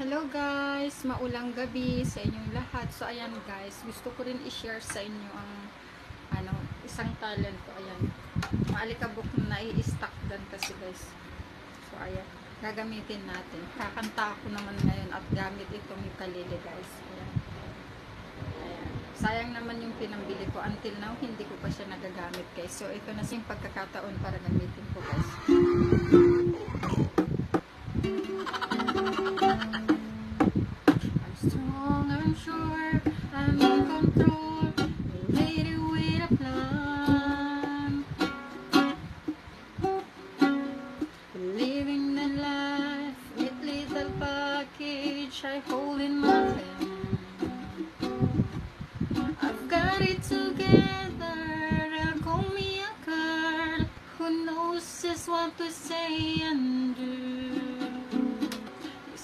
Hello guys, maulang gabi sa inyong lahat. So ayan guys, gusto ko rin i-share sa inyo ang isang talent ko. Ayan, maalikabok na nai-stack dan kasi guys. So ayan, gagamitin natin. Kakanta ako naman ngayon at gamit itong ukulele guys. Ayan. Ayan. Sayang naman yung pinambili ko. Until now, hindi ko pa siya nagagamit guys. So ito na yung pagkakataon para gamitin ko guys. Strong, I'm sure I'm in control. Lady with a plan, living the life with little package I hold in my hand. I've got it together. Call me a girl who knows just what to say and